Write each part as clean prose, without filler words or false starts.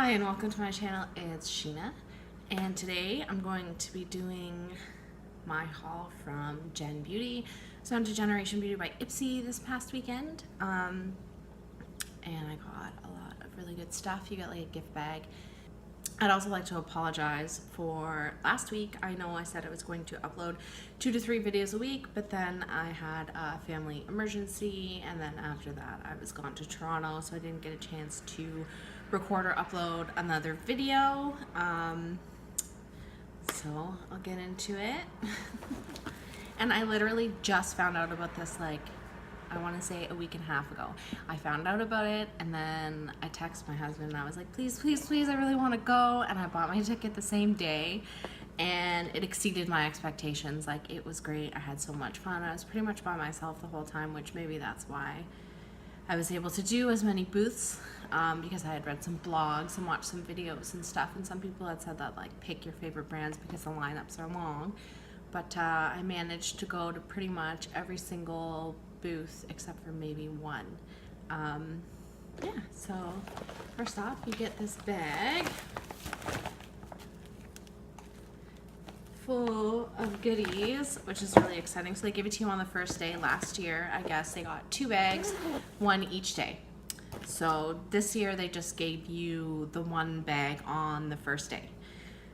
Hi and welcome to my channel. It's Sheena, and today I'm going to be doing my haul from Gen Beauty. So I went to Generation Beauty by Pixi this past weekend, and I got a lot of really good stuff. You got like a gift bag. I'd also like to apologize for last week. I know I said I was going to upload 2 to 3 videos a week, but then I had a family emergency, and then after that I was gone to Toronto, so I didn't get a chance to record or upload another video. So I'll get into it. And I literally just found out about this, like, I want to say a week and a half ago. I found out about it, and then I texted my husband and I was like, please, please, please, I really want to go. And I bought my ticket the same day, and it exceeded my expectations. Like, it was great. I had so much fun. I was pretty much by myself the whole time, which maybe that's why I was able to do as many booths, because I had read some blogs and watched some videos and stuff, and some people had said that, like, pick your favorite brands because the lineups are long. But I managed to go to pretty much every single booth except for maybe one. Yeah, so first off, you get this bag full of goodies, which is really exciting. So they gave it to you on the first day. Last year, I guess, they got 2 bags, one each day. So this year they just gave you the 1 bag on the first day.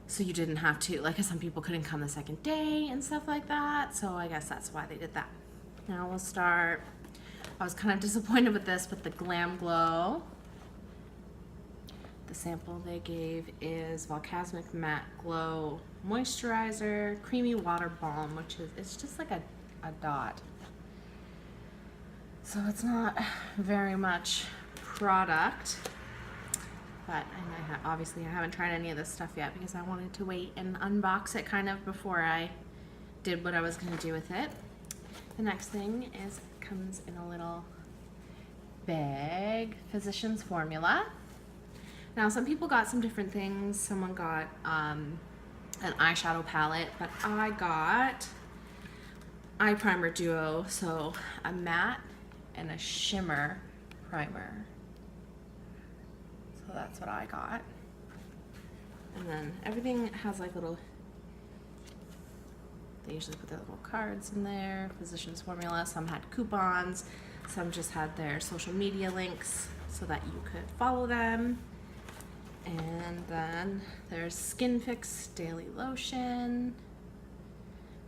So you didn't have to, like, some people couldn't come the second day and stuff like that. So I guess that's why they did that. Now we'll start. I was kind of disappointed with this, but the Glam Glow. The sample they gave is Volcasmic Matte Glow Moisturizer, Creamy Water Balm, which is, it's just like a dot. So it's not very much product, but obviously I haven't tried any of this stuff yet because I wanted to wait and unbox it kind of before I did what I was going to do with it. The next thing is, it comes in a little bag, Physicians Formula. Now some people got some different things. Someone got an eyeshadow palette, but I got eye primer duo, so a matte and a shimmer primer. So that's what I got. And then everything has like little, they usually put their little cards in there, Physicians Formula. Some had coupons, some just had their social media links so that you could follow them. And then there's Skin Fix Daily Lotion,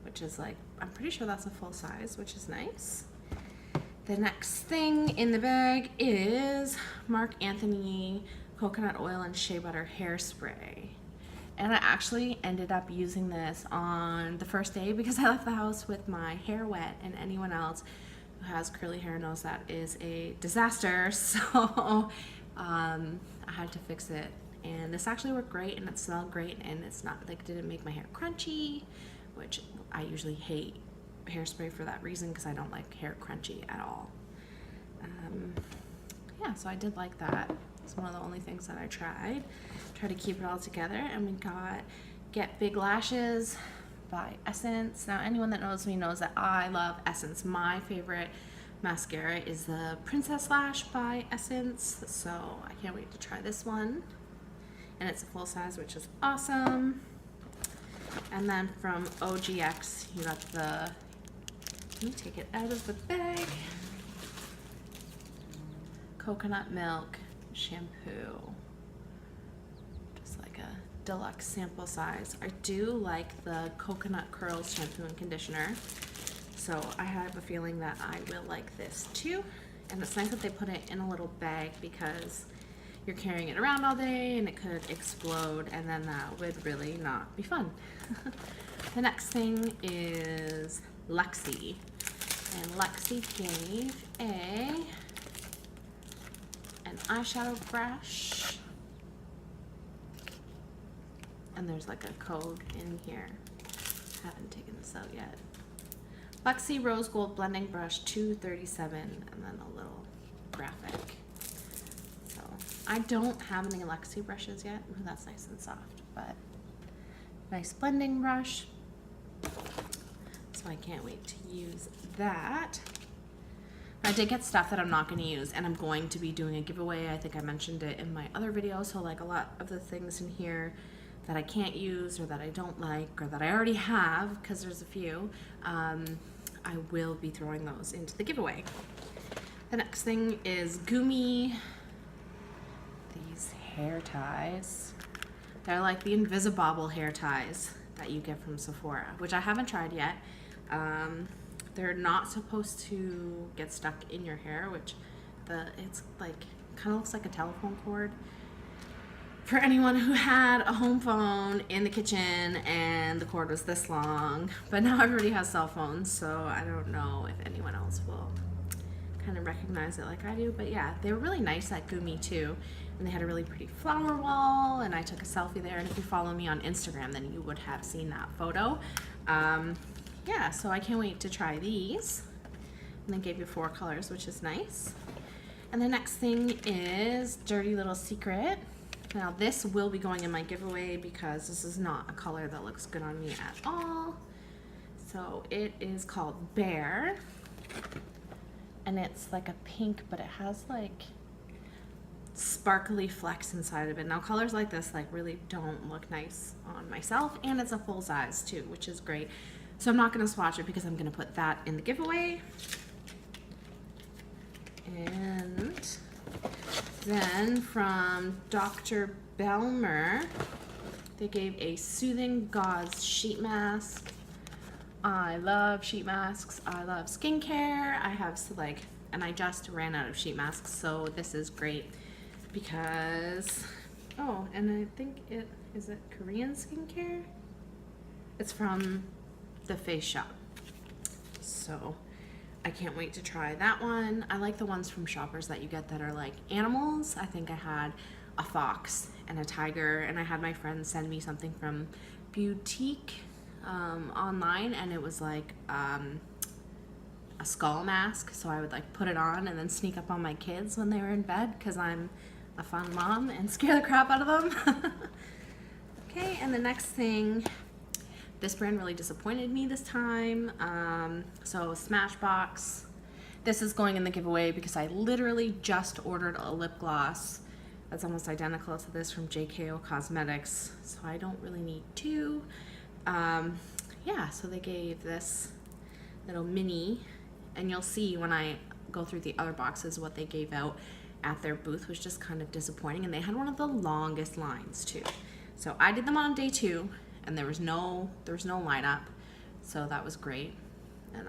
which is like, I'm pretty sure that's a full size, which is nice. The next thing in the bag is Marc Anthony Coconut Oil and Shea Butter Hairspray. And I actually ended up using this on the first day because I left the house with my hair wet, and anyone else who has curly hair knows that is a disaster. So I had to fix it, and this actually worked great, and it smelled great, and it's not like, didn't make my hair crunchy, which I usually hate hairspray for that reason because I don't like hair crunchy at all. Yeah, so I did like that. It's one of the only things that I tried. Try to keep it all together. And we got Get Big Lashes by Essence. Now anyone that knows me knows that I love Essence. My favorite mascara is the Princess Lash by Essence, so I can't wait to try this one. And it's a full size, which is awesome. And then from OGX, you got the, let me take it out of the bag, Coconut Milk Shampoo. Just like a deluxe sample size. I do like the Coconut Curls Shampoo and Conditioner, so I have a feeling that I will like this too. And it's nice that they put it in a little bag because you're carrying it around all day and it could explode, and then that would really not be fun. The next thing is Luxie, and Luxie gave an eyeshadow brush, and there's like a code in here. Haven't taken this out yet. Luxie Rose Gold Blending Brush 237, and then a little graphic. So I don't have any Luxie brushes yet. Ooh, that's nice and soft, but nice blending brush. So I can't wait to use that. I did get stuff that I'm not going to use, and I'm going to be doing a giveaway. I think I mentioned it in my other video. So like a lot of the things in here that I can't use or that I don't like or that I already have, because there's a few, I will be throwing those into the giveaway. The next thing is Gumi. These hair ties. They're like the Invisibobble hair ties that you get from Sephora, which I haven't tried yet. They're not supposed to get stuck in your hair, which it's like kind of looks like a telephone cord. For anyone who had a home phone in the kitchen and the cord was this long, but now everybody has cell phones, so I don't know if anyone else will kind of recognize it like I do. But yeah, they were really nice at Gumi too, and they had a really pretty flower wall, and I took a selfie there, and if you follow me on Instagram then you would have seen that photo. Yeah, so I can't wait to try these. And they gave you 4 colors, which is nice. And the next thing is Dirty Little Secret. Now this will be going in my giveaway because this is not a color that looks good on me at all. So it is called Bear. And it's like a pink, but it has like sparkly flecks inside of it. Now colors like this like really don't look nice on myself, and it's a full size too, which is great. So I'm not going to swatch it because I'm going to put that in the giveaway. And then from Dr. Belmer, they gave a Soothing Gauze sheet mask. I love sheet masks. I love skincare. I have like, and I just ran out of sheet masks, so this is great because, oh, and I think is it Korean skincare? It's from the Face Shop. So I can't wait to try that one. I like the ones from Shoppers that you get that are like animals. I think I had a fox and a tiger, and I had my friend send me something from Boutique online, and it was like a skull mask, so I would like put it on and then sneak up on my kids when they were in bed because I'm a fun mom and scare the crap out of them. Okay, and the next thing, this brand really disappointed me this time. So Smashbox. This is going in the giveaway because I literally just ordered a lip gloss that's almost identical to this from JKO Cosmetics, so I don't really need 2. Yeah, so they gave this little mini, and you'll see when I go through the other boxes what they gave out at their booth was just kind of disappointing, and they had one of the longest lines too. So I did them on day 2, and there was no lineup, so that was great. And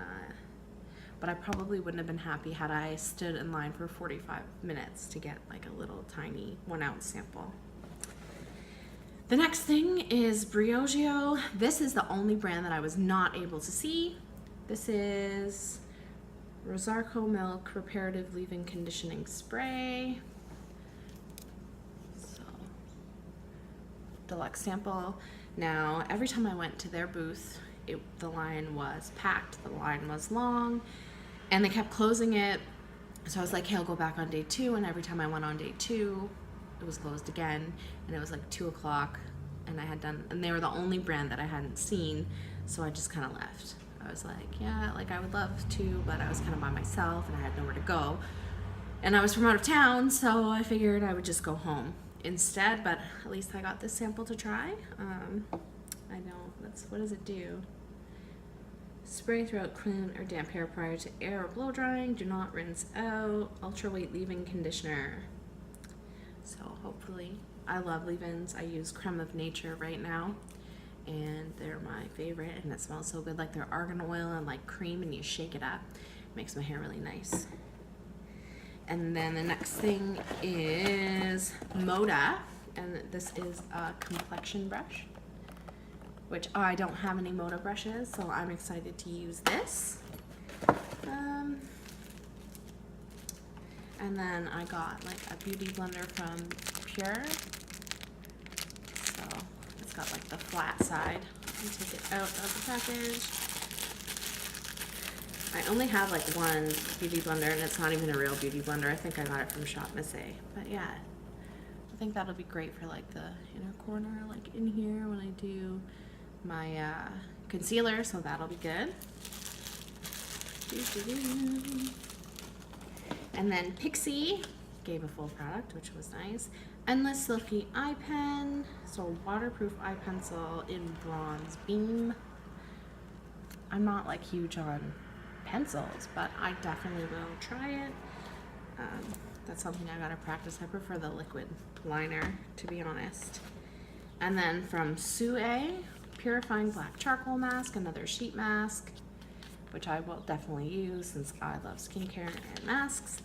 but I probably wouldn't have been happy had I stood in line for 45 minutes to get like a little tiny 1-ounce sample. The next thing is Briogeo. This is the only brand that I was not able to see. This is Rosarco Milk Reparative Leave-In Conditioning Spray. So, deluxe sample. Now, every time I went to their booth, the line was packed, the line was long, and they kept closing it. So I was like, hey, I'll go back on day 2, and every time I went on day 2, it was closed again, and it was like 2 o'clock, and they were the only brand that I hadn't seen, so I just kind of left. I was like, yeah, like I would love to, but I was kind of by myself, and I had nowhere to go, and I was from out of town, so I figured I would just go home instead, but at least I got this sample to try. I know, what does it do? Spray throughout clean or damp hair prior to air or blow drying. Do not rinse out. Ultra weight leave-in conditioner. So hopefully, I love leave-ins. I use Creme of Nature right now, and they're my favorite, and it smells so good, like they're argan oil and like cream, and you shake it up. It makes my hair really nice. And then the next thing is Moda, and this is a complexion brush, which I don't have any Moda brushes, so I'm excited to use this. And then I got like a beauty blender from Pure. So it's got like the flat side. Let me take it out of the package. I only have like one beauty blender, and it's not even a real beauty blender. I think I got it from Shop Miss A. But yeah, I think that'll be great for like the inner corner, like in here when I do my concealer, so that'll be good. And then Pixi gave a full product, which was nice. Endless Silky Eye Pen. So waterproof eye pencil in bronze beam. I'm not like huge on pencils, but I definitely will try it. That's something I gotta practice. I prefer the liquid liner, to be honest. And then from Sue, Purifying Black Charcoal Mask, another sheet mask, which I will definitely use since I love skincare and masks.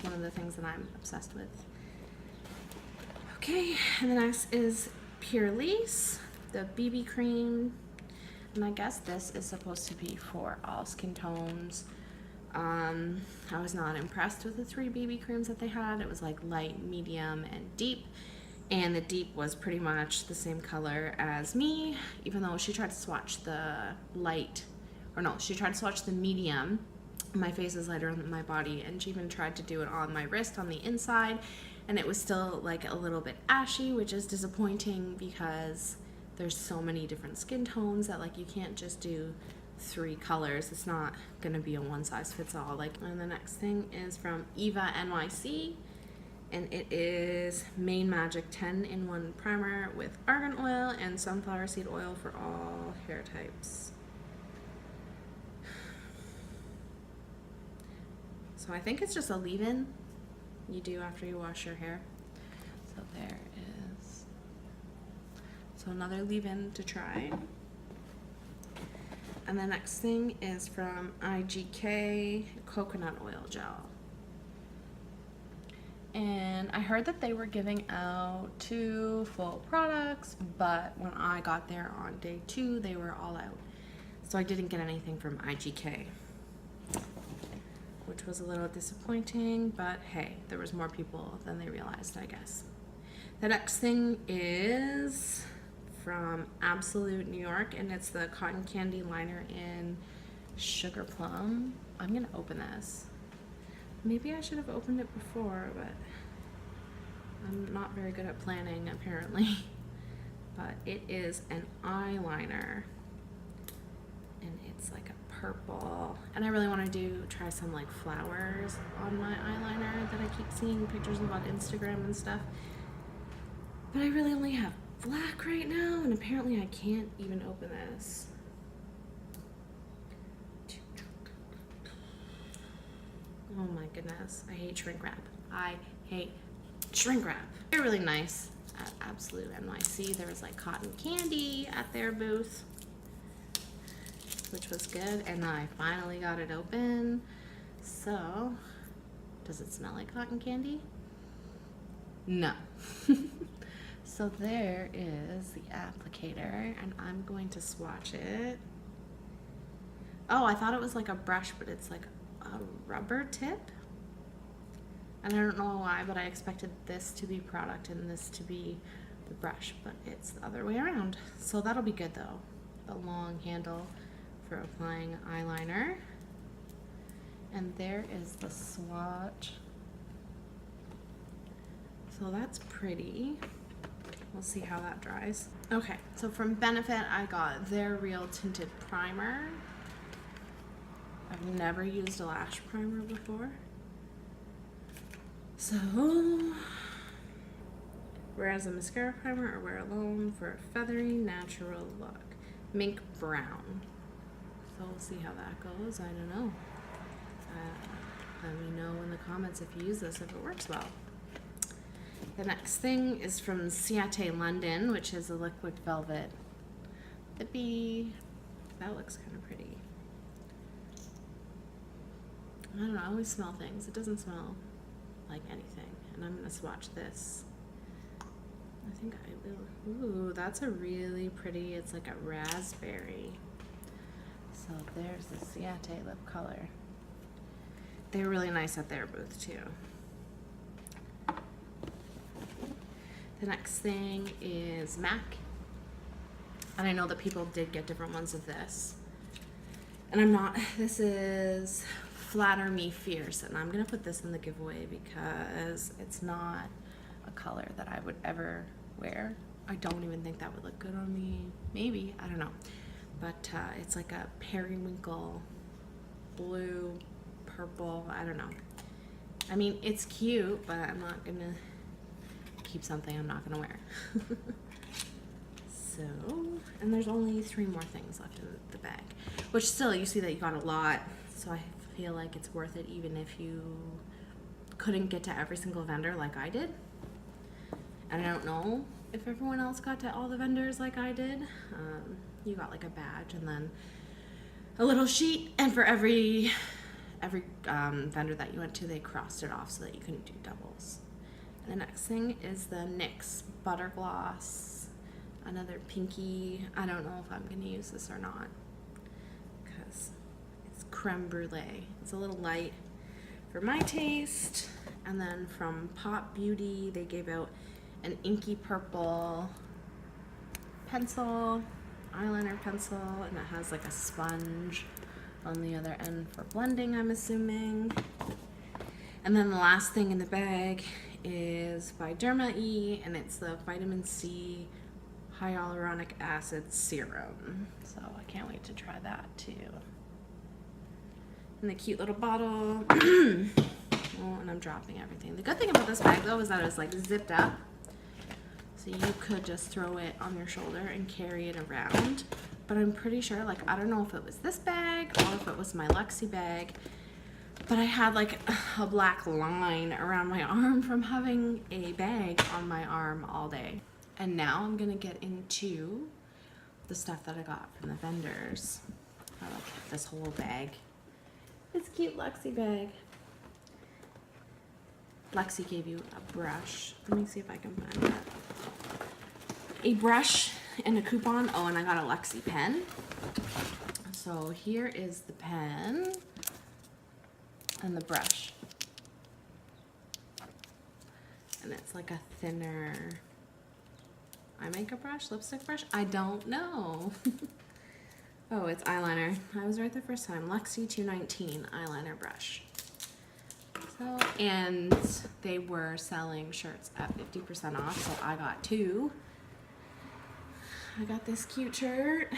One of the things that I'm obsessed with. Okay, and the next is Pure Lace, the BB cream. And I guess this is supposed to be for all skin tones. I was not impressed with the 3 BB creams that they had. It was like light, medium, and deep. And the deep was pretty much the same color as me, even though she tried to swatch the light, or no, she tried to swatch the medium. My face is lighter than my body, and she even tried to do it on my wrist on the inside, and it was still like a little bit ashy, which is disappointing because there's so many different skin tones that like you can't just do 3 colors. It's not gonna be a one size fits all. Like, and the next thing is from Eva NYC, and it is Main Magic 10-in-1 primer with argan oil and sunflower seed oil for all hair types. So I think it's just a leave-in you do after you wash your hair. So there is, so another leave-in to try. And the next thing is from IGK Coconut Oil Gel. And I heard that they were giving out 2 full products, but when I got there on day 2, they were all out. So I didn't get anything from IGK, which was a little disappointing, but hey, there was more people than they realized, I guess. The next thing is from Absolute New York, and it's the Cotton Candy Liner in Sugar Plum. I'm gonna open this. Maybe I should have opened it before, but I'm not very good at planning, apparently. But it is an eyeliner, and it's like a purple, and I really want to try some like flowers on my eyeliner that I keep seeing pictures of on Instagram and stuff, but I really only have black right now, and apparently I can't even open this. Oh my goodness, I hate shrink wrap. I hate shrink wrap. They're really nice at Absolute NYC. There was like cotton candy at their booth, which was good, and I finally got it open. So, does it smell like cotton candy? No. So there is the applicator, and I'm going to swatch it. Oh, I thought it was like a brush, but it's like a rubber tip. And I don't know why, but I expected this to be product and this to be the brush, but it's the other way around. So that'll be good though. The long handle for applying eyeliner. And there is the swatch. So that's pretty. We'll see how that dries. Okay, so from Benefit, I got their Real Tinted Primer. I've never used a lash primer before. So, wear as a mascara primer or wear alone for a feathery, natural look. Mink brown. So we'll see how that goes. I don't know. Let me know in the comments if you use this, if it works well. The next thing is from Ciate London, which is a liquid velvet lippy. That looks kind of pretty. I don't know, I always smell things. It doesn't smell like anything. And I'm gonna swatch this. I think I will. Ooh, that's a really pretty, it's like a raspberry. So there's the Ciate lip color. They're really nice at their booth too. The next thing is MAC. And I know that people did get different ones of this. And I'm not, this is Flatter Me Fierce. And I'm gonna put this in the giveaway because it's not a color that I would ever wear. I don't even think that would look good on me. Maybe, I don't know. But it's like a periwinkle blue, purple, I don't know. I mean, it's cute, but I'm not gonna keep something I'm not gonna wear. So, and there's only 3 more things left in the bag, which still, you see that you got a lot, so I feel like it's worth it even if you couldn't get to every single vendor like I did. And I don't know if everyone else got to all the vendors like I did. You got like a badge and then a little sheet, and for every vendor that you went to, they crossed it off so that you couldn't do doubles. And the next thing is the NYX Butter Gloss, another pinky. I don't know if I'm gonna use this or not because it's creme brulee. It's a little light for my taste. And then from Pop Beauty, they gave out an inky purple pencil, eyeliner pencil, and it has like a sponge on the other end for blending, I'm assuming. And then the last thing in the bag is by Derma E, and it's the vitamin C hyaluronic acid serum. So I can't wait to try that too. And the cute little bottle. Oh, and I'm dropping everything. The good thing about this bag though is that it's like zipped up. So you could just throw it on your shoulder and carry it around. But I'm pretty sure, like, I don't know if it was this bag or if it was my Luxie bag, but I had like a black line around my arm from having a bag on my arm all day. And now I'm gonna get into the stuff that I got from the vendors. I like this whole bag. It's a cute Luxie bag. Luxie gave you a brush. Let me see if I can find that. A brush and a coupon. Oh, and I got a Luxie pen. So here is the pen and the brush. And it's like a thinner eye makeup brush, lipstick brush. I don't know. Oh, it's eyeliner. I was right the first time. Luxie 219 eyeliner brush. So, and they were selling shirts at 50% off, so I got 2. I got this cute shirt,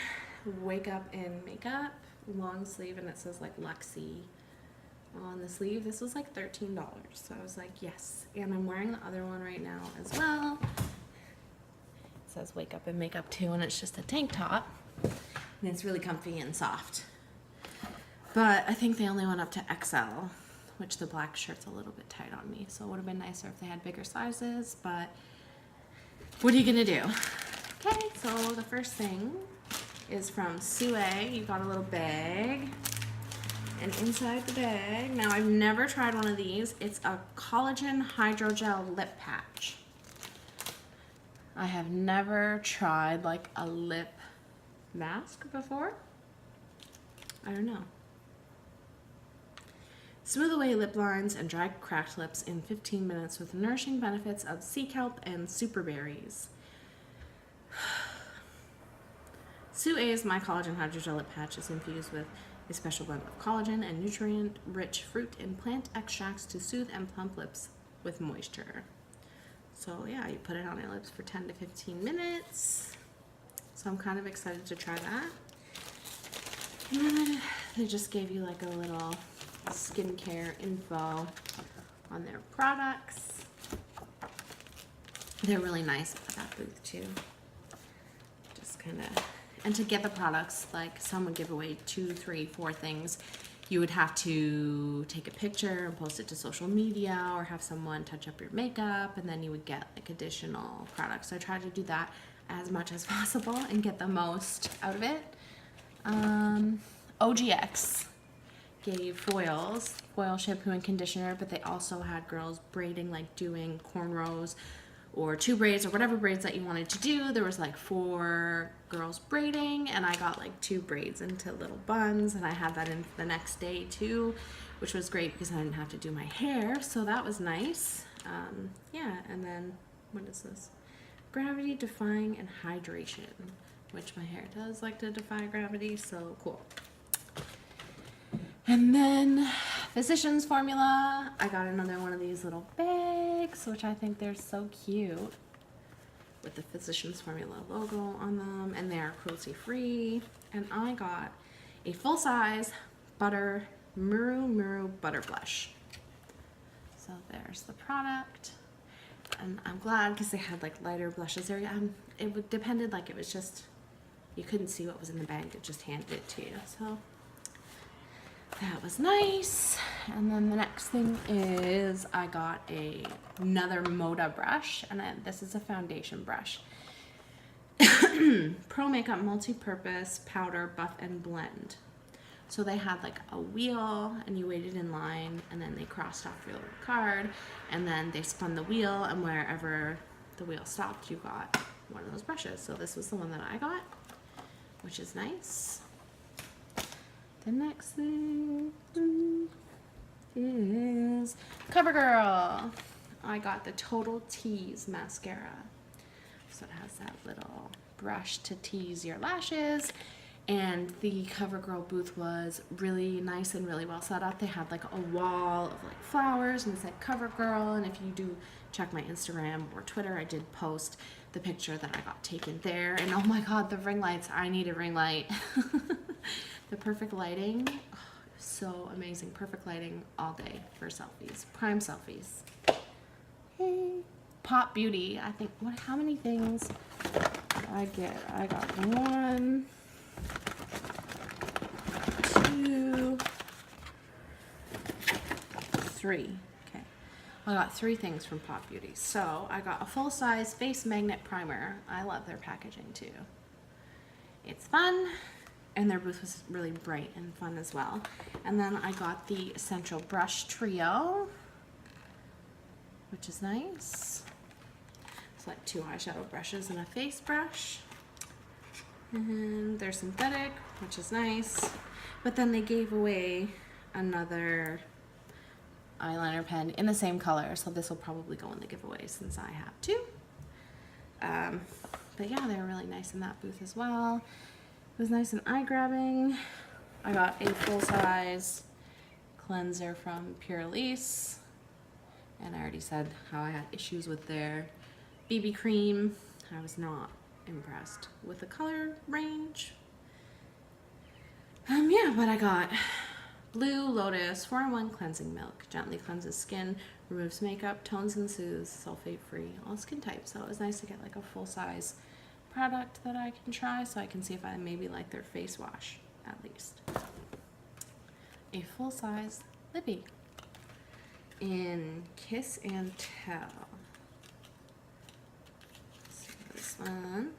Wake Up in Makeup, long sleeve, and it says like Luxie on the sleeve. This was like $13, so I was like, yes. And I'm wearing the other one right now as well. It says Wake Up in Makeup too, and it's just a tank top, and it's really comfy and soft. But I think they only went up to XL, which the black shirt's a little bit tight on me, so it would have been nicer if they had bigger sizes, but what are you gonna do? Okay, so the first thing is from Sue. You got a little bag, and inside the bag, now I've never tried one of these. It's a collagen hydrogel lip patch. I have never tried like a lip mask before. I don't know. Smooth away lip lines and dry cracked lips in 15 minutes with nourishing benefits of sea kelp and super berries. Sue A's My Collagen Hydrogel Lip Patch is infused with a special blend of collagen and nutrient-rich fruit and plant extracts to soothe and plump lips with moisture. So yeah, you put it on your lips for 10 to 15 minutes. So I'm kind of excited to try that. And then they just gave you like a little skincare info on their products. They're really nice at that booth too. Just kind of, and to get the products, like some would give away 2, 3, 4 things. You would have to take a picture and post it to social media or have someone touch up your makeup, and then you would get like additional products. So I tried to do that as much as possible and get the most out of it. OGX gave foils, foil shampoo and conditioner, but they also had girls braiding, like doing cornrows or 2 braids or whatever braids that you wanted to do. There was like 4 girls braiding, and I got like 2 braids into little buns, and I had that in the next day too, which was great because I didn't have to do my hair, so that was nice. Yeah, and then what is this? Gravity defying and hydration, which my hair does like to defy gravity, so cool. And then Physicians Formula, I got another one of these little bags, which I think they're so cute, with the Physicians Formula logo on them, and they are cruelty free. And I got a full size butter Muru Butter Blush. So there's the product. And I'm glad because they had like lighter blushes there. Depended, like it was just, you couldn't see what was in the bag, it just handed it to you. So that was nice. And then the next thing is I got another Moda brush, and this is a foundation brush. Pro Makeup Multi-Purpose Powder Buff and Blend. So they had like a wheel and you waited in line, and then they crossed off your little card, and then they spun the wheel, and wherever the wheel stopped you got one of those brushes. So this was the one that I got, which is nice. The next thing is CoverGirl. I got the Total Tease mascara. So it has that little brush to tease your lashes. And the CoverGirl booth was really nice and really well set up. They had like a wall of like flowers, and it said CoverGirl. And if you do check my Instagram or Twitter, I did post the picture that I got taken there. And oh my God, the ring lights, I need a ring light. The perfect lighting, oh, so amazing. Perfect lighting all day for selfies, prime selfies. Hey, Pop Beauty. I think, how many things did I get? I got 1, 2, 3. Okay, I got 3 things from Pop Beauty. So I got a full-size face magnet primer. I love their packaging too. It's fun, and their booth was really bright and fun as well. And then I got the Essential Brush Trio, which is nice. It's like 2 eyeshadow brushes and a face brush. And they're synthetic, which is nice. But then they gave away another eyeliner pen in the same color, so this will probably go in the giveaway since I have 2. But yeah, they were really nice in that booth as well. It was nice and eye-grabbing. I got a full-size cleanser from Pure Elise, and I already said how I had issues with their BB cream. I was not impressed with the color range. Yeah, but I got Blue Lotus 4-in-1 Cleansing Milk. Gently cleanses skin, removes makeup, tones and soothes, sulfate-free, all skin types. So it was nice to get like a full-size product that I can try, so I can see if I maybe like their face wash at least. A full-size lippy in Kiss and Tell. So this one,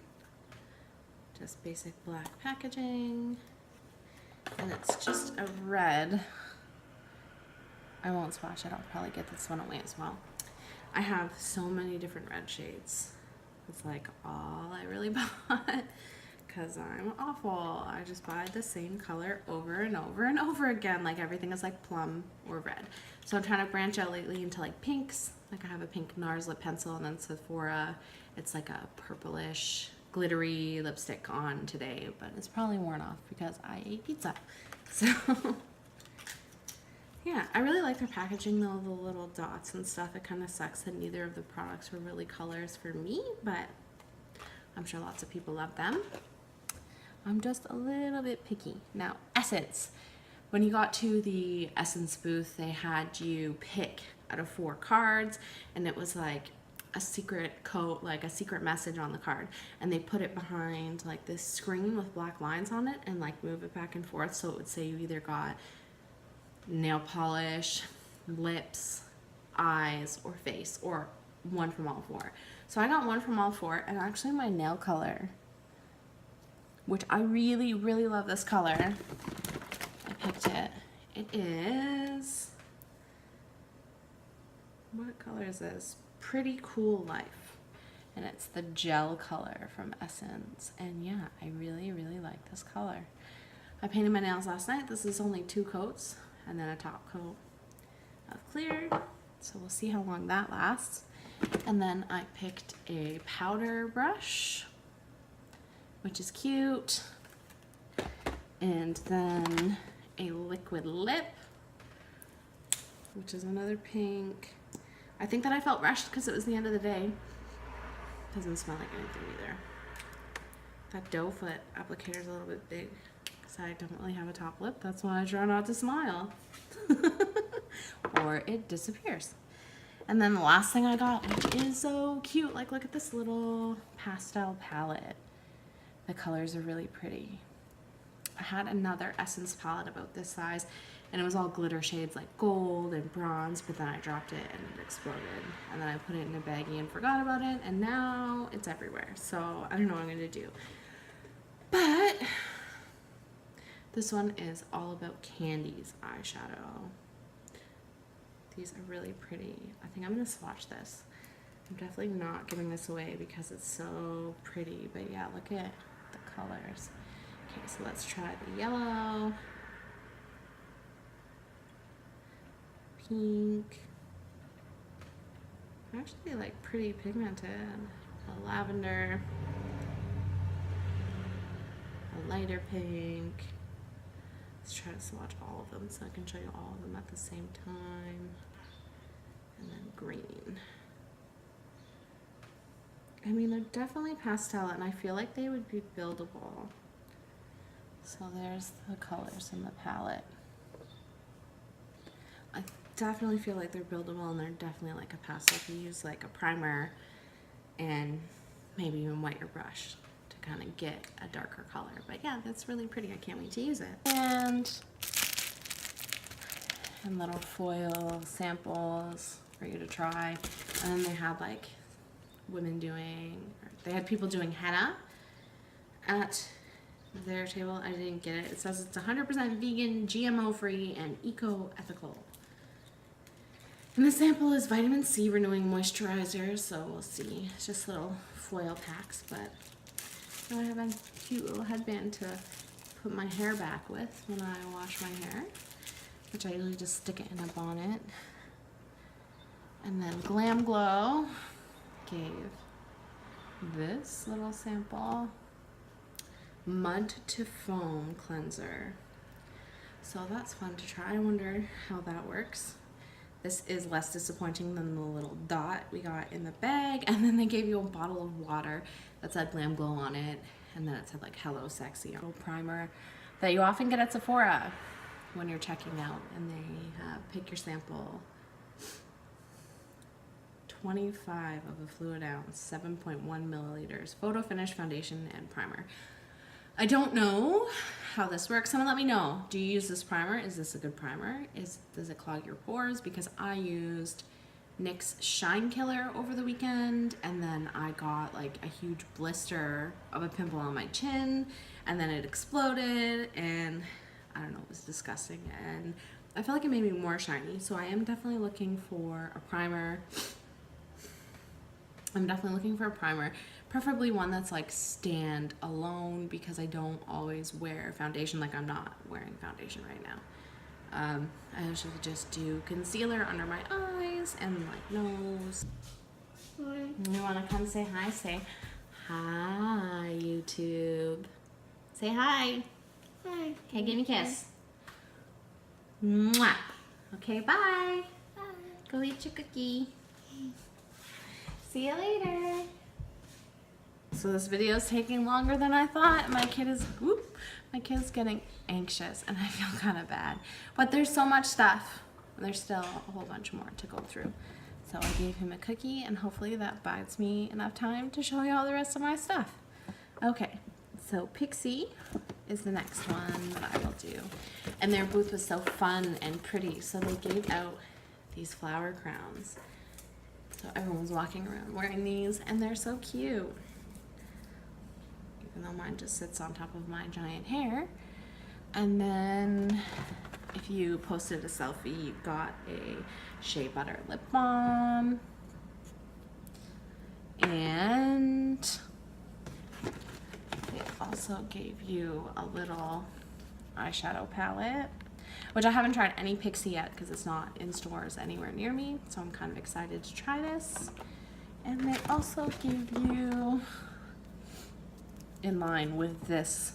just basic black packaging, and it's just a red. I won't swatch it, I'll probably get this one away as well. I have so many different red shades. It's like all I really bought, because I'm awful. I just buy the same color over and over and over again. Like everything is like plum or red. So I'm trying to branch out lately into like pinks. Like I have a pink NARS lip pencil, and then Sephora, it's like a purplish glittery lipstick on today, but it's probably worn off because I ate pizza. So yeah, I really like their packaging though, the little dots and stuff. It kind of sucks that neither of the products were really colors for me, but I'm sure lots of people love them. I'm just a little bit picky. Now, Essence. When you got to the Essence booth, they had you pick out of 4 cards, and it was like a secret code, like a secret message on the card, and they put it behind like this screen with black lines on it and like move it back and forth, so it would say you either got nail polish, lips, eyes, or face, or one from all 4. So I got one from all 4, and actually my nail color, which I really, really love this color, I picked it. It is, what color is this? Pretty Cool Life, and it's the gel color from Essence, and yeah, I really, really like this color. I painted my nails last night. This is only 2 coats, and then a top coat of clear, so we'll see how long that lasts. And then I picked a powder brush, which is cute, and then a liquid lip, which is another pink. I think that I felt rushed because it was the end of the day. Doesn't smell like anything either. That doe foot applicator is a little bit big because I don't really have a top lip. That's why I try not to smile. Or it disappears. And then the last thing I got, which is so cute, like look at this little pastel palette. The colors are really pretty. I had another Essence palette about this size, and it was all glitter shades like gold and bronze, but then I dropped it and it exploded. And then I put it in a baggie and forgot about it, and now it's everywhere. So I don't know what I'm gonna do. But this one is all about Candy's eyeshadow. These are really pretty. I think I'm gonna swatch this. I'm definitely not giving this away because it's so pretty, but yeah, look at the colors. Okay, so let's try the yellow, pink, actually like pretty pigmented, a lavender, a lighter pink. Let's try to swatch all of them so I can show you all of them at the same time. And then green. I mean, they're definitely pastel, and I feel like they would be buildable. So there's the colors in the palette. I definitely feel like they're buildable, and they're definitely like a pastel. If you use like a primer and maybe even wet your brush to kind of get a darker color. But yeah, that's really pretty. I can't wait to use it. And little foil samples for you to try. And then they had like they had people doing henna at their table. I didn't get it. It says it's 100% vegan, GMO free, and eco-ethical. And the sample is vitamin C renewing moisturizer, so we'll see. It's just little foil packs, but I have a cute little headband to put my hair back with when I wash my hair, which I usually just stick it in a bonnet. And then Glam Glow gave this little sample, Mud to Foam Cleanser. So that's fun to try. I wonder how that works. This is less disappointing than the little dot we got in the bag. And then they gave you a bottle of water that said Glam Glow on it. And then it said like Hello Sexy. A primer that you often get at Sephora when you're checking out. And they have pick your sample. 25 of a fluid ounce, 7.1 milliliters, photo finish, foundation, and primer. I don't know how this works. Someone let me know. Do you use this primer? Is this a good primer? Does it clog your pores? Because I used NYX Shine Killer over the weekend, and then I got like a huge blister of a pimple on my chin, and then it exploded, and I don't know, it was disgusting, and I felt like it made me more shiny. So I am definitely looking for a primer. Preferably one that's like stand alone, because I don't always wear foundation. Like I'm not wearing foundation right now. I usually just do concealer under my eyes and my nose. You want to come say hi? Say hi, YouTube. Say hi. Hi. Okay, give me a kiss. Mwah. Okay, bye. Bye. Go eat your cookie. See you later. So this video is taking longer than I thought. My kid's getting anxious, and I feel kind of bad. But there's so much stuff. There's still a whole bunch more to go through. So I gave him a cookie, and hopefully that buys me enough time to show you all the rest of my stuff. Okay, so Pixi is the next one that I will do. And their booth was so fun and pretty. So they gave out these flower crowns. So everyone's walking around wearing these, and they're so cute. Even though mine just sits on top of my giant hair. And then if you posted a selfie, you got a shea butter lip balm. And they also gave you a little eyeshadow palette, which I haven't tried any Pixi yet because it's not in stores anywhere near me. So I'm kind of excited to try this. And they also give you, in line with this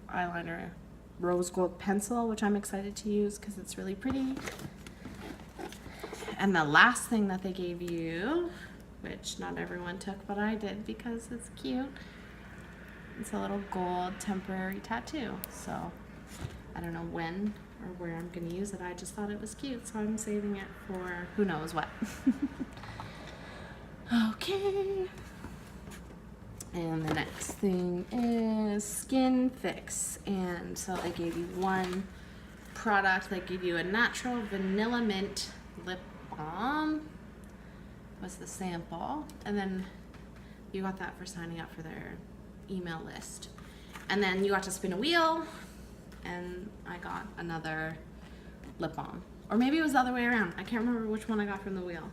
eyeliner, rose gold pencil, which I'm excited to use because it's really pretty. And the last thing that they gave you, which not everyone took, but I did because it's cute, it's a little gold temporary tattoo. So I don't know when or where I'm gonna use it. I just thought it was cute, so I'm saving it for who knows what. Okay. And the next thing is Skin Fix. And so they gave you one product. They gave you a natural vanilla mint lip balm was the sample. And then you got that for signing up for their email list. And then you got to spin a wheel, and I got another lip balm. Or maybe it was the other way around. I can't remember which one I got from the wheel.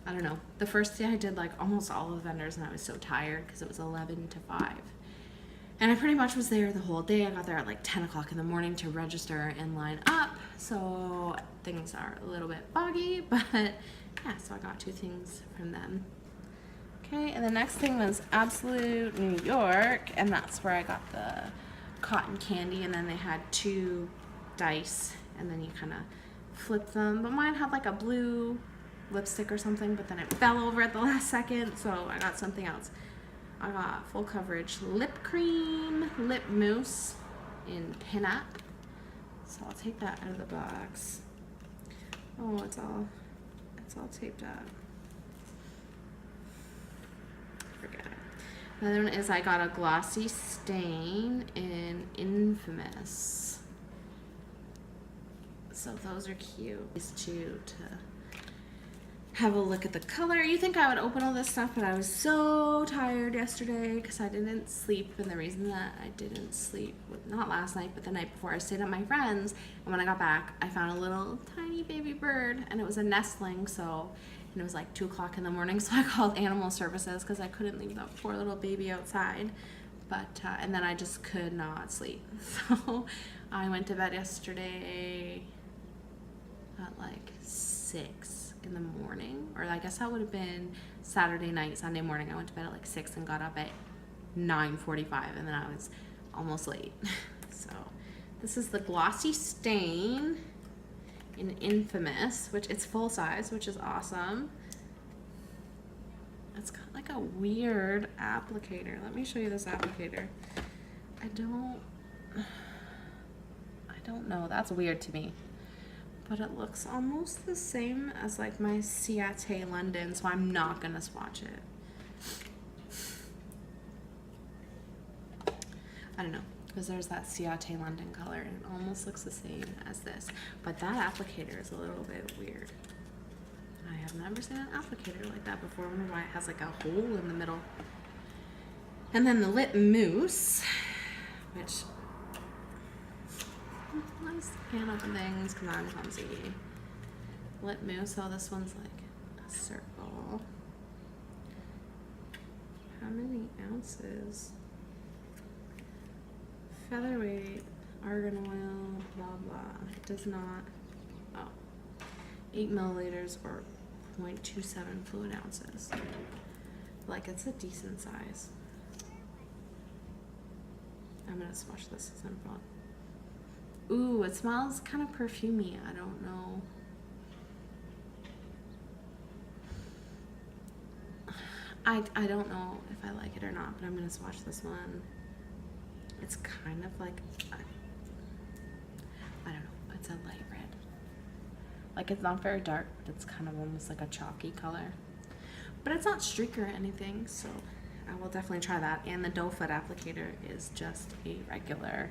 I don't know. The first day I did like almost all of the vendors, and I was so tired because it was 11 to 5. And I pretty much was there the whole day. I got there at like 10 o'clock in the morning to register and line up. So things are a little bit foggy, but yeah, so I got 2 things from them. Okay, and the next thing was Absolute New York, and that's where I got the cotton candy, and then they had 2 dice, and then you kind of flip them. But mine had like a blue lipstick or something, but then it fell over at the last second, so I got something else. I got Full Coverage Lip Cream, Lip Mousse in Pinup. So I'll take that out of the box. Oh, it's all taped up. Forget it. Another one is I got a Glossy Stain in Infamous. So those are cute. These 2 to have a look at the color. You think I would open all this stuff, but I was so tired yesterday because I didn't sleep. And the reason that I didn't sleep, not last night, but the night before, I stayed at my friend's. And when I got back, I found a little tiny baby bird, and it was a nestling. So, and it was like 2 o'clock in the morning. So I called animal services because I couldn't leave that poor little baby outside. But, and then I just could not sleep. So I went to bed yesterday at like 6 in the morning, or I guess that would have been Saturday night, Sunday morning. I went to bed at like 6 and got up at 9:45, and then I was almost late. So this is the Glossy Stain in Infamous, which it's full size, which is awesome. It's got like a weird applicator. Let me show you this applicator. I don't know. That's weird to me. But it looks almost the same as like my Ciate London, so I'm not gonna swatch it. I don't know, because there's that Ciate London color, and it almost looks the same as this. But that applicator is a little bit weird. I have never seen an applicator like that before. I wonder why it has like a hole in the middle. And then the Lip Mousse, which I can't open things because I'm clumsy. Lip Mousse, so this one's like a circle. How many ounces? Featherweight, argan oil, blah blah. It does not, 8 milliliters or 0.27 fluid ounces. Like, it's a decent size. I'm gonna swatch this as I'm brought. Ooh, it smells kind of perfumey. I don't know. I don't know if I like it or not, but I'm gonna swatch this one. It's kind of like, I don't know, it's a light red. Like, it's not very dark, but it's kind of almost like a chalky color. But it's not streaky or anything, so I will definitely try that. And the doe foot applicator is just a regular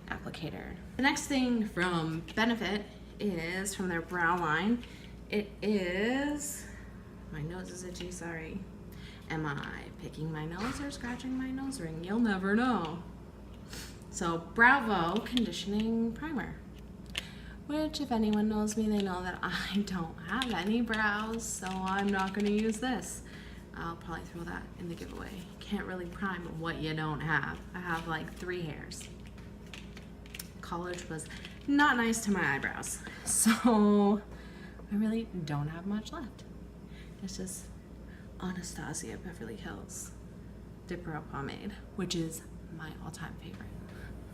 applicator. The next thing from Benefit is from their brow line. It is, my nose is itchy, sorry. Am I picking my nose or scratching my nose ring? You'll never know. So Bravo Conditioning Primer, which if anyone knows me, they know that I don't have any brows, so I'm not going to use this. I'll probably throw that in the giveaway. Can't really prime what you don't have. I have like 3 hairs. College was not nice to my eyebrows, so I really don't have much left. It's just Anastasia Beverly Hills Dip Brow Pomade, which is my all-time favorite.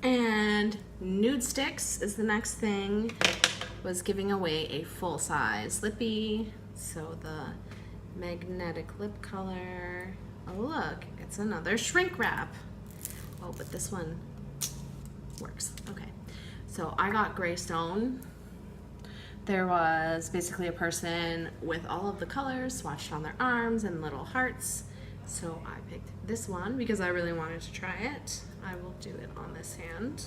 And Nude Sticks is the next thing. Was giving away a full-size lippy, so the magnetic lip color. Oh look, it's another shrink wrap. Oh, but this one works. Okay. So I got gray stone. There was basically a person with all of the colors swatched on their arms and little hearts. So I picked this one because I really wanted to try it. I will do it on this hand.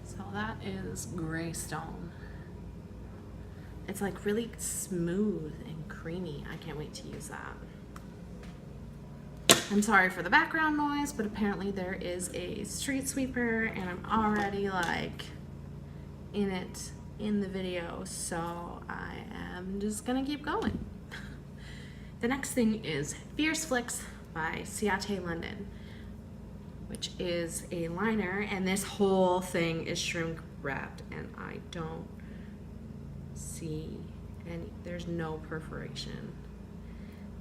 So that is gray stone. It's like really smooth and creamy. I can't wait to use that. I'm sorry for the background noise, but apparently there is a street sweeper and I'm already like in it in the video, so I am just gonna keep going. The next thing is Fierce Flicks by Ciate London, which is a liner, and this whole thing is shrink wrapped and I don't see any, there's no perforation.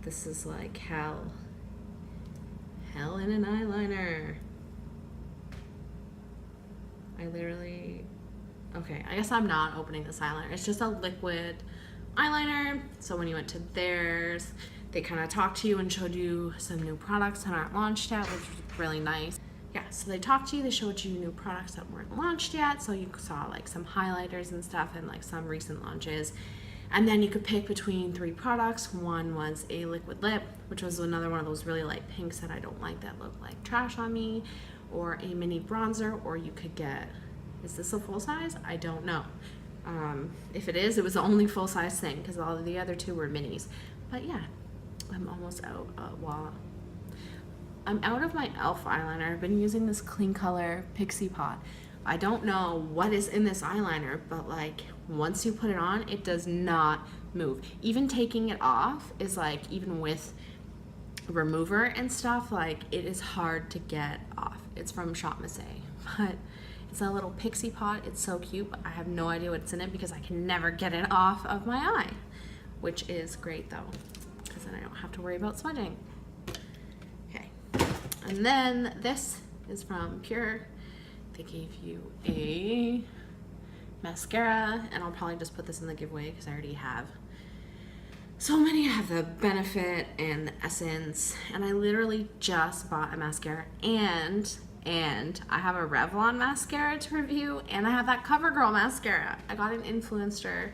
This is like hell in an eyeliner. I literally, okay, I guess I'm not opening this eyeliner. It's just a liquid eyeliner. So when you went to theirs, they kind of talked to you and showed you some new products that aren't launched yet, which was really nice. Yeah, so they talked to you, they showed you new products that weren't launched yet. So you saw like some highlighters and stuff and like some recent launches. And then you could pick between 3 products. One was a liquid lip, which was another one of those really light pinks that I don't like that look like trash on me, or a mini bronzer, or you could get, is this a full size? I don't know. If it is, it was the only full size thing because all of the other 2 were minis. But yeah, I'm almost out. I'm out of my e.l.f. eyeliner. I've been using this Clean Color Pixi pot. I don't know what is in this eyeliner, but like once you put it on, it does not move. Even taking it off is like, even with remover and stuff, like it is hard to get off. It's from Shop Missy, but it's a little Pixi pot. It's so cute, but I have no idea what's in it because I can never get it off of my eye, which is great though, because then I don't have to worry about smudging. Okay, and then this is from Pure. They gave you a mascara, and I'll probably just put this in the giveaway because I already have so many. I have the Benefit and the Essence, and I literally just bought a mascara, and I have a Revlon mascara to review, and I have that CoverGirl mascara. I got an Influencer,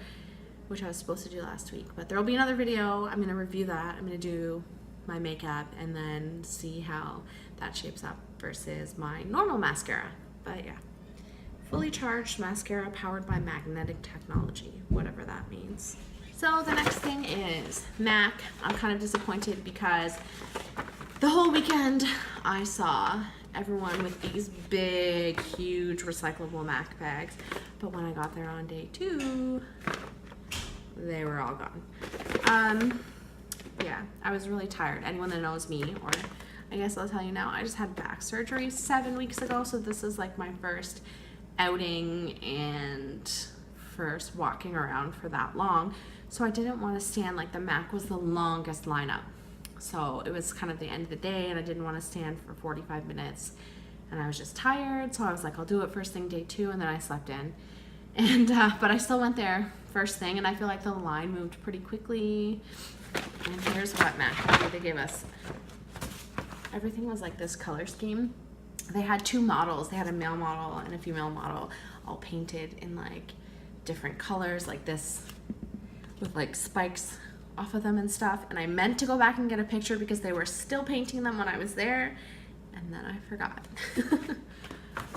which I was supposed to do last week, but there will be another video. I'm going to review that. I'm going to do my makeup and then see how that shapes up versus my normal mascara. But yeah, fully charged mascara powered by magnetic technology, whatever that means. So the next thing is MAC. I'm kind of disappointed because the whole weekend I saw everyone with these big, huge recyclable MAC bags, but when I got there on day 2, they were all gone. Yeah, I was really tired. Anyone that knows me, or I guess I'll tell you now, I just had back surgery 7 weeks ago, so this is like my first outing and first walking around for that long. So I didn't want to stand, like the MAC was the longest lineup. So it was kind of the end of the day and I didn't want to stand for 45 minutes and I was just tired. So I was like, I'll do it first thing day 2, and then I slept in. And but I still went there first thing, and I feel like the line moved pretty quickly. And here's what MAC they gave us. Everything was like this color scheme. They had 2 models. They had a male model and a female model, all painted in like different colors, like this, with like spikes off of them and stuff. And I meant to go back and get a picture because they were still painting them when I was there, and then I forgot.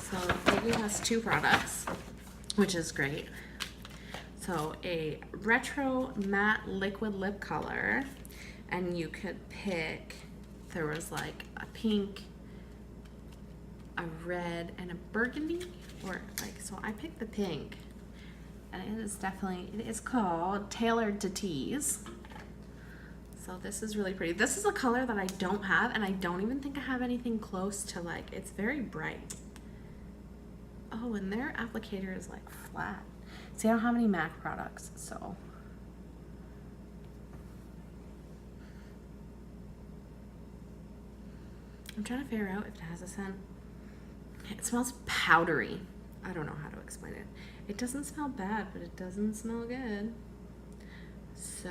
So they gave us 2 products, which is great. So a retro matte liquid lip color, and you could pick, there was like a pink, a red, and a burgundy, or like, so I picked the pink, and it is definitely, it is called Tailored to Tease. So this is really pretty. This is a color that I don't have, and I don't even think I have anything close to, like, it's very bright. Oh, and their applicator is like flat. See, I don't have any MAC products, so. I'm trying to figure out if it has a scent. It smells powdery. I don't know how to explain it. It doesn't smell bad, but it doesn't smell good. So,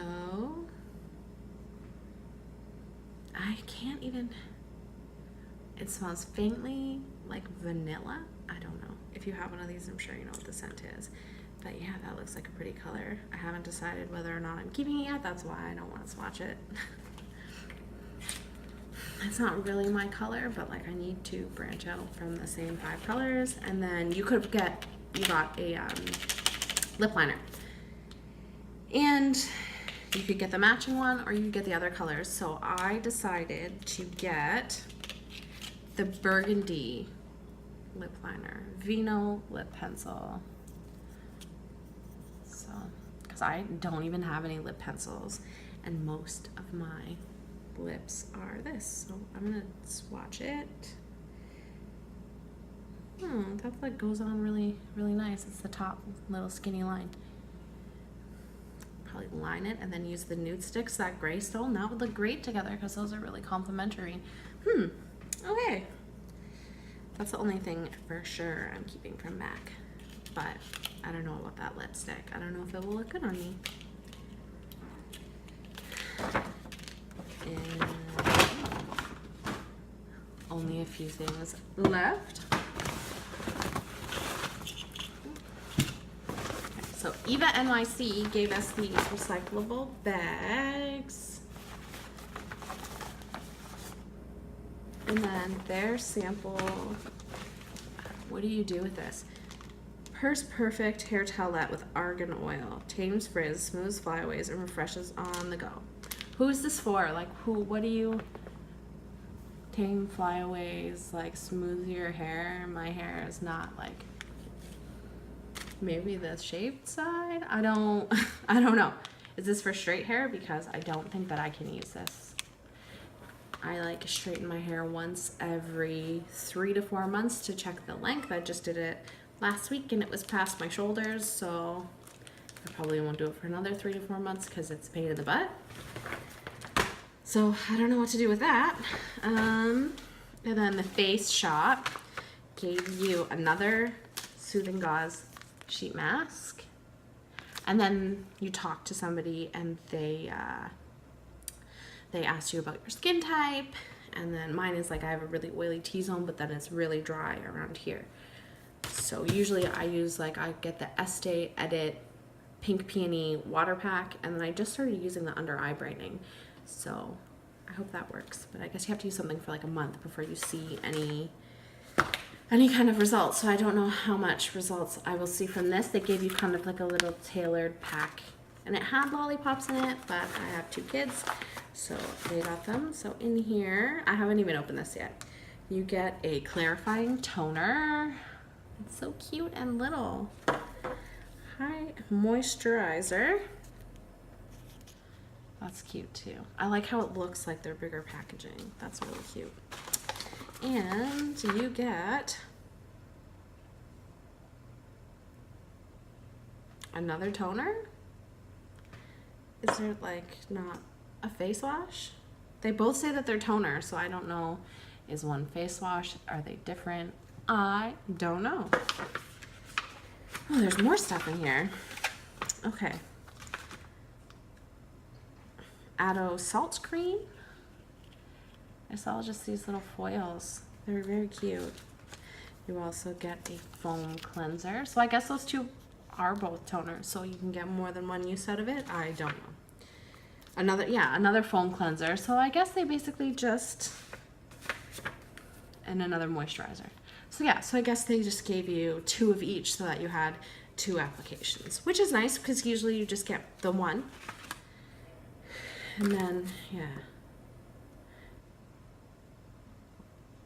I can't even, it smells faintly like vanilla. I don't know. If you have one of these, I'm sure you know what the scent is. But yeah, that looks like a pretty color. I haven't decided whether or not I'm keeping it yet. That's why I don't want to swatch it. It's not really my color, but like I need to branch out from the same 5 colors. And then you got a lip liner. And you could get the matching one or you could get the other colors. So I decided to get the burgundy lip liner, Vino lip pencil. So, because I don't even have any lip pencils and most of my lips are this. So I'm gonna swatch it. That like goes on really, really nice. It's the top little skinny line. Probably line it and then use the nude sticks, that gray stone. That would look great together because those are really complementary. Okay. That's the only thing for sure I'm keeping from MAC. But I don't know about that lipstick. I don't know if it will look good on me. And only a few things left. So Eva NYC gave us these recyclable bags. And then their sample, what do you do with this? Purse Perfect Hair Towelette with argan oil. Tames frizz, smooths flyaways, and refreshes on the go. Who is this for? Like what do you tame flyaways, like smooth your hair? My hair is not like, maybe the shaved side? I don't know. Is this for straight hair? Because I don't think that I can use this. I like straighten my hair once every 3 to 4 months to check the length. I just did it last week and it was past my shoulders, so I probably won't do it for another 3 to 4 months because it's a pain in the butt. So I don't know what to do with that. And then the Face Shop gave you another Soothing Gauze sheet mask. And then you talk to somebody and they asked you about your skin type. And then mine is like, I have a really oily T-zone, but then it's really dry around here. So usually I use I get the Estee Edit Pink Peony water pack, and then I just started using the under eye brightening. So I hope that works. But I guess you have to use something for like a month before you see any kind of results. So I don't know how much results I will see from this. They gave you kind of like a little tailored pack, and it had lollipops in it, but I have 2 kids, so they got them. So in here, I haven't even opened this yet. You get a clarifying toner. It's so cute and little. Hi, moisturizer. That's cute too. I like how it looks like they're bigger packaging. That's really cute. And you get another toner. Is there like not a face wash? They both say that they're toner, so I don't know. Is one face wash? Are they different? I don't know. Oh, there's more stuff in here. Okay. Addo salt cream. I saw just these little foils. They're very cute. You also get a foam cleanser. So I guess those 2 are both toners, so you can get more than one use out of it. I don't know. Another foam cleanser. So I guess they basically just, and another moisturizer. So yeah, so I guess they just gave you 2 of each so that you had 2 applications, which is nice because usually you just get the one. And then, yeah.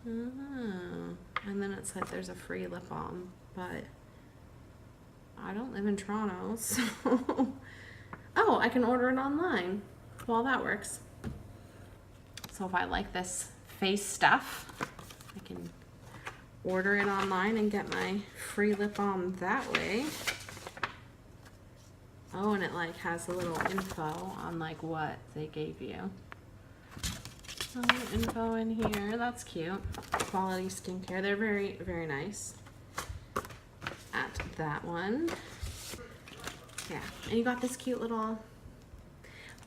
And then it's like there's a free lip balm, but I don't live in Toronto, so. Oh, I can order it online. Well, that works. So if I like this face stuff, I can order it online and get my free lip balm that way. Oh, and it like has a little info on like what they gave you. Some info in here. That's cute. Quality skincare. They're very, very nice at that one. Yeah, and you got this cute little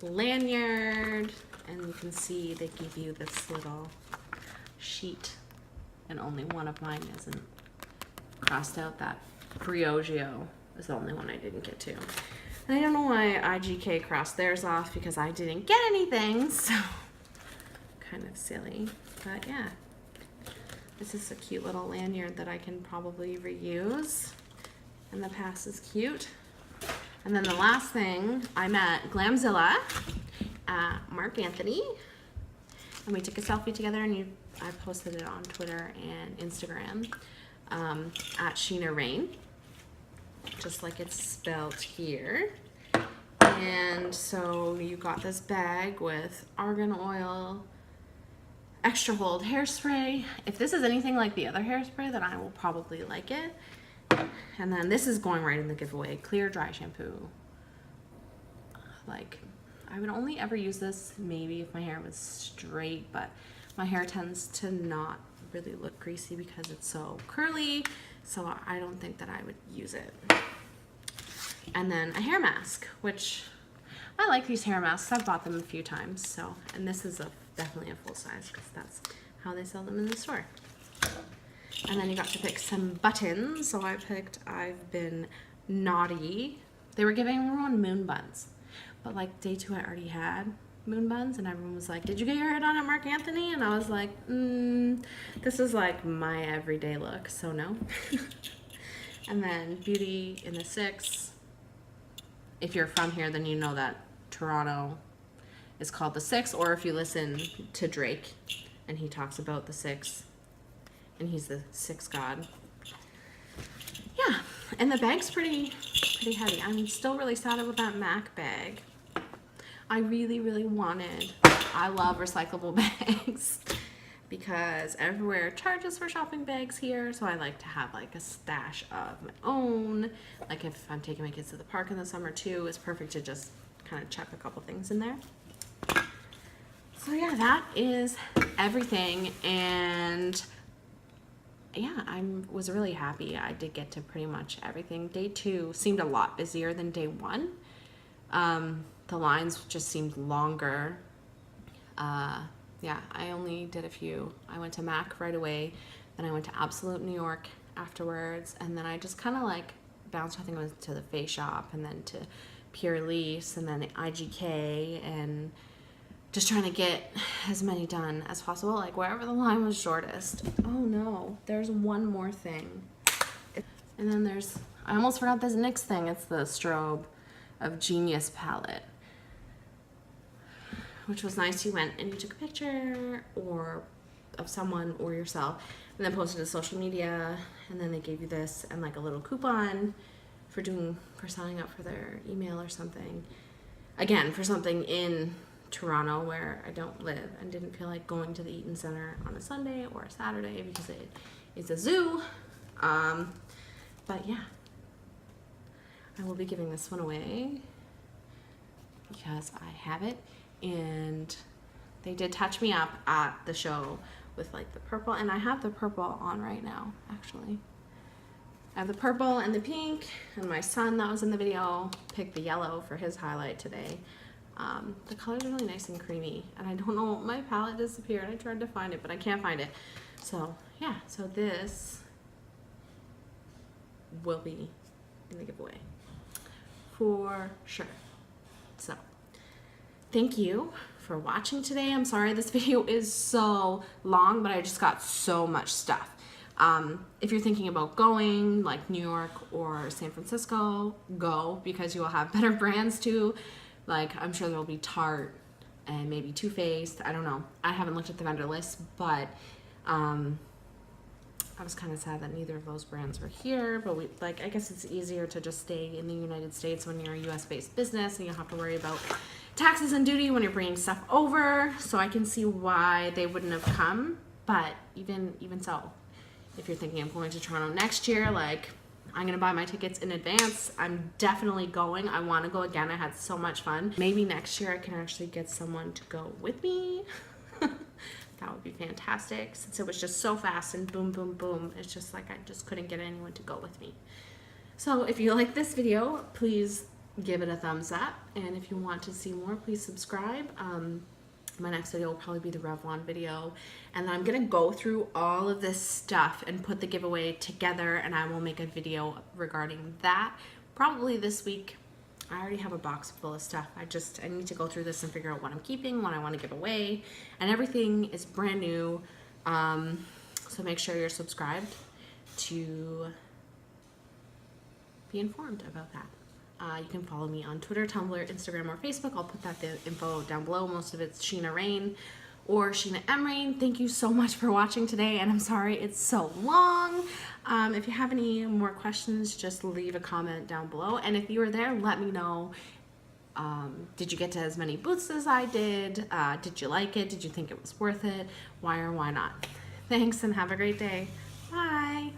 lanyard, and you can see they give you this little sheet and only one of mine isn't crossed out. That Briogeo is the only one I didn't get to. And I don't know why IGK crossed theirs off, because I didn't get anything, so kind of silly. But yeah, this is a cute little lanyard that I can probably reuse, and the pass is cute. And then the last thing, I'm at BEAMSVILLE at Mark Anthony, and we took a selfie together, and I posted it on Twitter and Instagram at Sheena Fry, just like it's spelled here. And so you got this bag with argan oil, extra hold hairspray. If this is anything like the other hairspray, then I will probably like it. And then this is going right in the giveaway, clear dry shampoo. Like, I would only ever use this maybe if my hair was straight, but my hair tends to not really look greasy because it's so curly, so I don't think that I would use it. And then a hair mask, which I like these hair masks. I've bought them a few times. So, and this is definitely a full size, because that's how they sell them in the store. And then you got to pick some buttons. So I picked I've Been Naughty. They were giving everyone moon buns, but like day 2 I already had moon buns, and everyone was like, did you get your hair done at Mark Anthony? And I was like, this is like my everyday look, so no. And then Beauty in the 6. If you're from here, then you know that Toronto is called the 6, or if you listen to Drake and he talks about the 6 and he's the 6 god. Yeah, and the bag's pretty heavy. I'm still really sad about that MAC bag. I really wanted, I love recyclable bags because everywhere charges for shopping bags here, so I like to have like a stash of my own. Like if I'm taking my kids to the park in the summer too, it's perfect to just kind of chuck a couple things in there. So yeah, that is everything, and yeah, I was really happy. I did get to pretty much everything. Day 2 seemed a lot busier than day 1. The lines just seemed longer. Yeah, I only did a few. I went to MAC right away, then I went to Absolute New York afterwards, and then I just kind of like bounced. I think I went to the Face Shop, and then to Pure Lease, and then IGK, and just trying to get as many done as possible, like wherever the line was shortest. Oh no, there's one more thing. And then there's, I almost forgot this next thing. It's the Strobe of Genius palette, which was nice. You went and you took a picture or of someone or yourself, and then posted to social media, and then they gave you this and like a little coupon for signing up for their email or something. Again, for something in Toronto where I don't live, and didn't feel like going to the Eaton Center on a Sunday or a Saturday because it is a zoo. But yeah, I will be giving this one away because I have it, and they did touch me up at the show with like the purple, and I have the purple on right now actually. I have the purple and the pink, and my son that was in the video picked the yellow for his highlight today. The color's really nice and creamy, and I don't know, my palette disappeared. I tried to find it, but I can't find it. So yeah, so this will be in the giveaway for sure. So thank you for watching today. I'm sorry this video is so long, but I just got so much stuff. If you're thinking about going like New York or San Francisco, go, because you will have better brands too. Like I'm sure there will be Tarte and maybe Too Faced. I don't know. I haven't looked at the vendor list, but I was kind of sad that neither of those brands were here. But I guess it's easier to just stay in the United States when you're a US based business and you don't have to worry about taxes and duty when you're bringing stuff over. So I can see why they wouldn't have come. But even so, if you're thinking of going to Toronto next year, like I'm gonna buy my tickets in advance. I'm definitely going. I want to go again. I had so much fun. Maybe next year I can actually get someone to go with me. That would be fantastic, since it was just so fast and boom, boom, boom. It's just like I just couldn't get anyone to go with me. So if you like this video, please give it a thumbs up. And if you want to see more, please subscribe. my next video will probably be the Revlon video. And then I'm gonna go through all of this stuff and put the giveaway together, and I will make a video regarding that probably this week. I already have a box full of stuff. I need to go through this and figure out what I'm keeping, what I want to give away, and everything is brand new. So make sure you're subscribed to be informed about that. You can follow me on Twitter, Tumblr, Instagram, or Facebook. I'll put the info down below. Most of it's Sheena Rain or Sheena M. Rain. Thank you so much for watching today, and I'm sorry it's so long. If you have any more questions, just leave a comment down below. And if you were there, let me know. Did you get to as many booths as I did? Did you like it? Did you think it was worth it? Why or why not? Thanks, and have a great day. Bye.